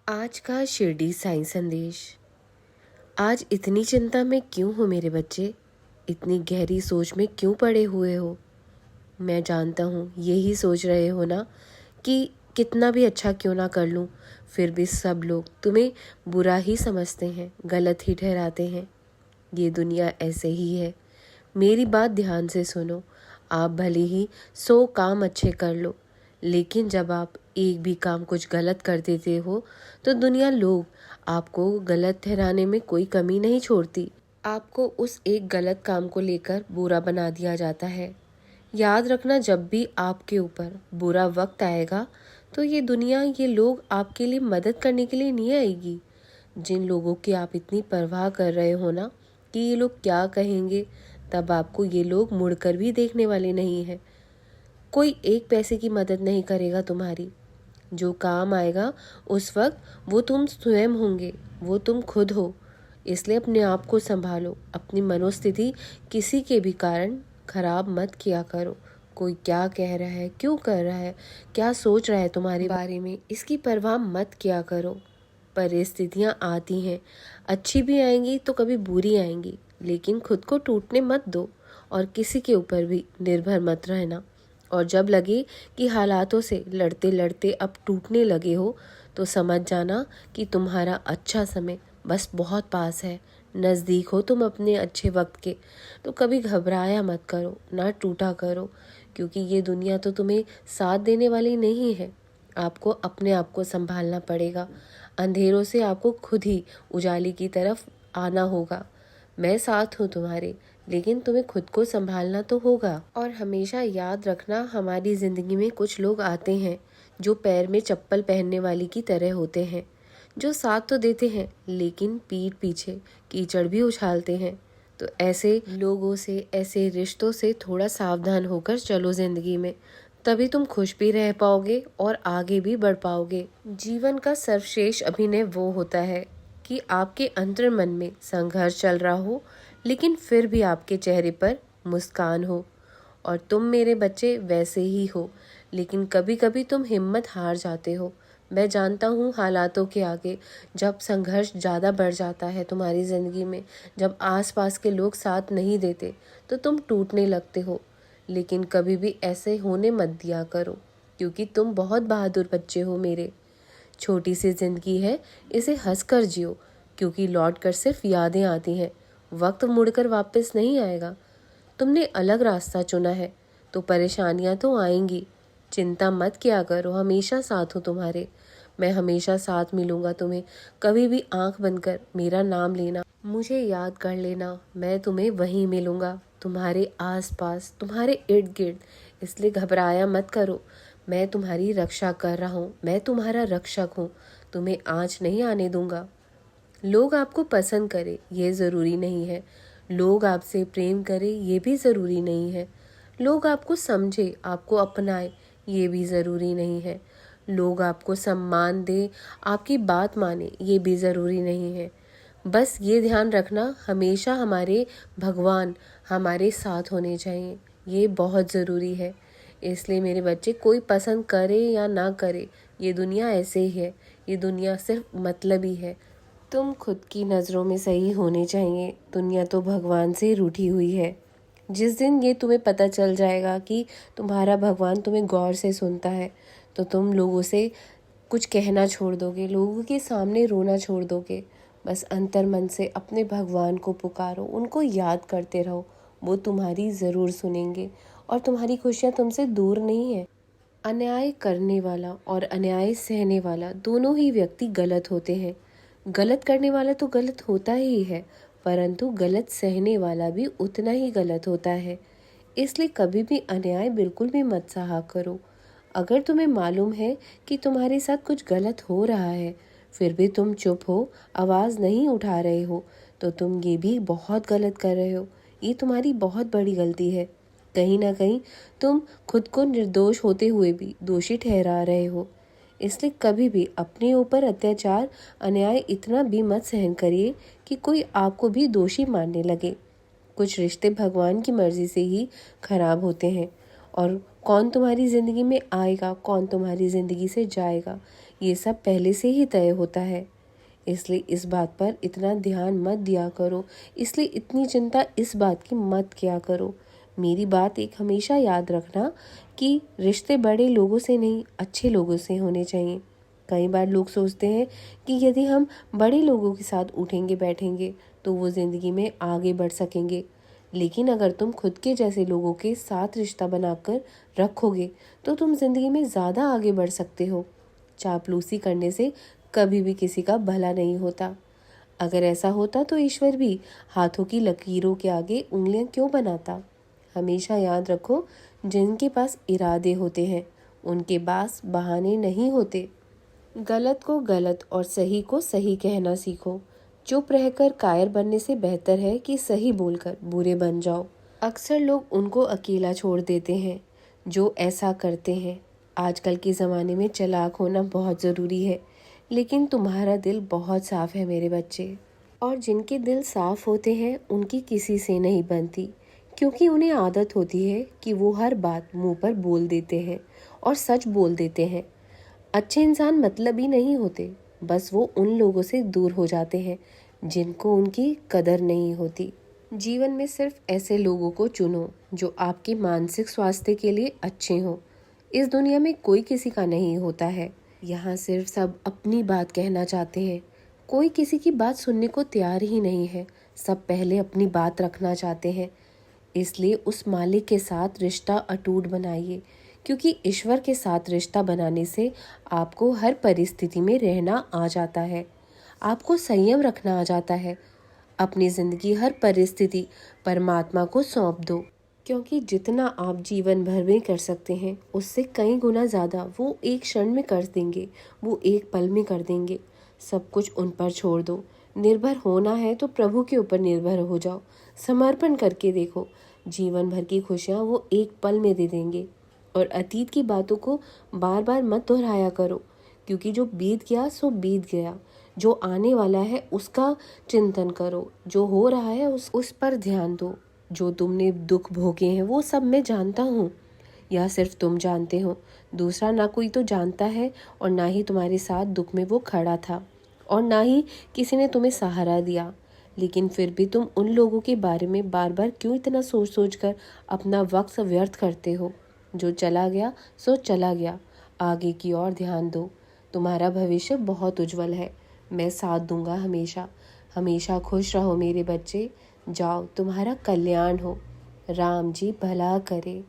आज का शिरडी साईं संदेश। आज इतनी चिंता में क्यों हो मेरे बच्चे? इतनी गहरी सोच में क्यों पड़े हुए हो? मैं जानता हूँ यही सोच रहे हो ना कि कितना भी अच्छा क्यों ना कर लूँ, फिर भी सब लोग तुम्हें बुरा ही समझते हैं, गलत ही ठहराते हैं। ये दुनिया ऐसे ही है। मेरी बात ध्यान से सुनो। आप भले ही 100 काम अच्छे कर लो, लेकिन जब आप एक भी काम कुछ गलत कर देते हो तो दुनिया लोग आपको गलत ठहराने में कोई कमी नहीं छोड़ती। आपको उस एक गलत काम को लेकर बुरा बना दिया जाता है। याद रखना, जब भी आपके ऊपर बुरा वक्त आएगा तो ये दुनिया, ये लोग आपके लिए मदद करने के लिए नहीं आएगी। जिन लोगों की आप इतनी परवाह कर रहे हो ना कि ये लोग क्या कहेंगे, तब आपको ये लोग मुड़कर भी देखने वाले नहीं हैं। कोई एक पैसे की मदद नहीं करेगा तुम्हारी। जो काम आएगा उस वक्त वो तुम स्वयं होंगे, वो तुम खुद हो। इसलिए अपने आप को संभालो। अपनी मनोस्थिति किसी के भी कारण खराब मत किया करो। कोई क्या कह रहा है, क्यों कर रहा है, क्या सोच रहा है तुम्हारे बारे में, इसकी परवाह मत किया करो। परिस्थितियाँ आती हैं, अच्छी भी आएंगी तो कभी बुरी आएंगी, लेकिन खुद को टूटने मत दो और किसी के ऊपर भी निर्भर मत रहना। और जब लगे कि हालातों से लड़ते लड़ते अब टूटने लगे हो तो समझ जाना कि तुम्हारा अच्छा समय बस बहुत पास है, नज़दीक हो तुम अपने अच्छे वक्त के। तो कभी घबराया मत करो, ना टूटा करो, क्योंकि ये दुनिया तो तुम्हें साथ देने वाली नहीं है। आपको अपने आप को संभालना पड़ेगा। अंधेरों से आपको खुद ही उजाले की तरफ आना होगा। मैं साथ हूँ तुम्हारे, लेकिन तुम्हें खुद को संभालना तो होगा। और हमेशा याद रखना, हमारी ज़िंदगी में कुछ लोग आते हैं जो पैर में चप्पल पहनने वाली की तरह होते हैं, जो साथ तो देते हैं लेकिन पीठ पीछे कीचड़ भी उछालते हैं। तो ऐसे लोगों से, ऐसे रिश्तों से थोड़ा सावधान होकर चलो ज़िंदगी में, तभी तुम खुश भी रह पाओगे और आगे भी बढ़ पाओगे। जीवन का सर्वश्रेष्ठ अभिनय वो होता है कि आपके अंतर मन में संघर्ष चल रहा हो, लेकिन फिर भी आपके चेहरे पर मुस्कान हो। और तुम मेरे बच्चे वैसे ही हो, लेकिन कभी कभी तुम हिम्मत हार जाते हो। मैं जानता हूँ हालातों के आगे जब संघर्ष ज़्यादा बढ़ जाता है तुम्हारी ज़िंदगी में, जब आसपास के लोग साथ नहीं देते तो तुम टूटने लगते हो। लेकिन कभी भी ऐसे होने मत दिया करो, क्योंकि तुम बहुत बहादुर बच्चे हो मेरे। छोटी सी जिंदगी है, इसे हंसकर जियो, क्योंकि लौट कर सिर्फ यादें आती हैं, वक्त मुड़कर वापस नहीं आएगा। तुमने अलग रास्ता चुना है तो परेशानियां तो आएंगी। चिंता मत किया करो, हमेशा साथ हूँ तुम्हारे। मैं हमेशा साथ मिलूंगा तुम्हें। कभी भी आंख बंद कर मेरा नाम लेना, मुझे याद कर लेना, मैं तुम्हें वहीं मिलूंगा, तुम्हारे आस पास, तुम्हारे इर्द गिर्द। इसलिए घबराया मत करो। मैं तुम्हारी रक्षा कर रहा हूँ, मैं तुम्हारा रक्षक हूँ। तुम्हें आँच नहीं आने दूंगा। लोग आपको पसंद करें ये ज़रूरी नहीं है, लोग आपसे प्रेम करें ये भी ज़रूरी नहीं है, लोग आपको समझे, आपको अपनाए ये भी ज़रूरी नहीं है, लोग आपको सम्मान दें, आपकी बात माने ये भी ज़रूरी नहीं है। बस ये ध्यान रखना, हमेशा हमारे भगवान हमारे साथ होने चाहिए, ये बहुत ज़रूरी है। इसलिए मेरे बच्चे, कोई पसंद करे या ना करे, ये दुनिया ऐसे ही है। ये दुनिया सिर्फ मतलबी है। तुम खुद की नज़रों में सही होने चाहिए, दुनिया तो भगवान से रूठी हुई है। जिस दिन ये तुम्हें पता चल जाएगा कि तुम्हारा भगवान तुम्हें गौर से सुनता है, तो तुम लोगों से कुछ कहना छोड़ दोगे, लोगों के सामने रोना छोड़ दोगे। बस अंतर मन से अपने भगवान को पुकारो, उनको याद करते रहो, वो तुम्हारी ज़रूर सुनेंगे और तुम्हारी खुशियाँ तुमसे दूर नहीं है। अन्याय करने वाला और अन्याय सहने वाला दोनों ही व्यक्ति गलत होते हैं। गलत करने वाला तो गलत होता ही है, परंतु गलत सहने वाला भी उतना ही गलत होता है। इसलिए कभी भी अन्याय बिल्कुल भी मत सहा करो। अगर तुम्हें मालूम है कि तुम्हारे साथ कुछ गलत हो रहा है, फिर भी तुम चुप हो, आवाज़ नहीं उठा रहे हो, तो तुम ये भी बहुत गलत कर रहे हो। ये तुम्हारी बहुत बड़ी गलती है। कहीं ना कहीं तुम खुद को निर्दोष होते हुए भी दोषी ठहरा रहे हो। इसलिए कभी भी अपने ऊपर अत्याचार, अन्याय इतना भी मत सहन करिए कि कोई आपको भी दोषी मानने लगे। कुछ रिश्ते भगवान की मर्जी से ही खराब होते हैं, और कौन तुम्हारी ज़िंदगी में आएगा, कौन तुम्हारी ज़िंदगी से जाएगा, ये सब पहले से ही तय होता है, इसलिए इस बात पर इतना ध्यान मत दिया करो, इसलिए इतनी चिंता इस बात की मत किया करो। मेरी बात एक हमेशा याद रखना कि रिश्ते बड़े लोगों से नहीं, अच्छे लोगों से होने चाहिए। कई बार लोग सोचते हैं कि यदि हम बड़े लोगों के साथ उठेंगे बैठेंगे तो वो ज़िंदगी में आगे बढ़ सकेंगे, लेकिन अगर तुम खुद के जैसे लोगों के साथ रिश्ता बनाकर रखोगे तो तुम ज़िंदगी में ज़्यादा आगे बढ़ सकते हो। चापलूसी करने से कभी भी किसी का भला नहीं होता। अगर ऐसा होता तो ईश्वर भी हाथों की लकीरों के आगे उंगलियां क्यों बनाता। हमेशा याद रखो, जिनके पास इरादे होते हैं उनके पास बहाने नहीं होते। गलत को गलत और सही को सही कहना सीखो। चुप रहकर कायर बनने से बेहतर है कि सही बोलकर बुरे बन जाओ। अक्सर लोग उनको अकेला छोड़ देते हैं जो ऐसा करते हैं। आजकल के ज़माने में चालाक होना बहुत ज़रूरी है, लेकिन तुम्हारा दिल बहुत साफ है मेरे बच्चे। और जिनके दिल साफ होते हैं उनकी किसी से नहीं बनती, क्योंकि उन्हें आदत होती है कि वो हर बात मुंह पर बोल देते हैं और सच बोल देते हैं। अच्छे इंसान मतलबी नहीं होते, बस वो उन लोगों से दूर हो जाते हैं जिनको उनकी कदर नहीं होती। जीवन में सिर्फ ऐसे लोगों को चुनो जो आपके मानसिक स्वास्थ्य के लिए अच्छे हों। इस दुनिया में कोई किसी का नहीं होता है। यहाँ सिर्फ सब अपनी बात कहना चाहते हैं। कोई किसी की बात सुनने को तैयार ही नहीं है। सब पहले अपनी बात रखना चाहते हैं। इसलिए उस मालिक के साथ रिश्ता अटूट बनाइए, क्योंकि ईश्वर के साथ रिश्ता बनाने से आपको हर परिस्थिति में रहना आ जाता है। आपको संयम रखना आ जाता है। अपनी ज़िंदगी हर परिस्थिति परमात्मा को सौंप दो, क्योंकि जितना आप जीवन भर में कर सकते हैं उससे कई गुना ज़्यादा वो एक क्षण में कर देंगे, वो एक पल में कर देंगे। सब कुछ उन पर छोड़ दो। निर्भर होना है तो प्रभु के ऊपर निर्भर हो जाओ। समर्पण करके देखो, जीवन भर की खुशियाँ वो एक पल में दे देंगे। और अतीत की बातों को बार बार मत दोहराया करो, क्योंकि जो बीत गया सो बीत गया। जो आने वाला है उसका चिंतन करो, जो हो रहा है उस पर ध्यान दो। जो तुमने दुख भोगे हैं वो सब मैं जानता हूँ, या सिर्फ तुम जानते हो। दूसरा ना कोई तो जानता है, और ना ही तुम्हारे साथ दुख में वो खड़ा था, और ना ही किसी ने तुम्हें सहारा दिया। लेकिन फिर भी तुम उन लोगों के बारे में बार बार क्यों इतना सोच सोच कर अपना वक्त व्यर्थ करते हो। जो चला गया सो चला गया, आगे की ओर ध्यान दो। तुम्हारा भविष्य बहुत उज्जवल है। मैं साथ दूंगा हमेशा। हमेशा खुश रहो मेरे बच्चे। जाओ, तुम्हारा कल्याण हो। राम जी भला करे।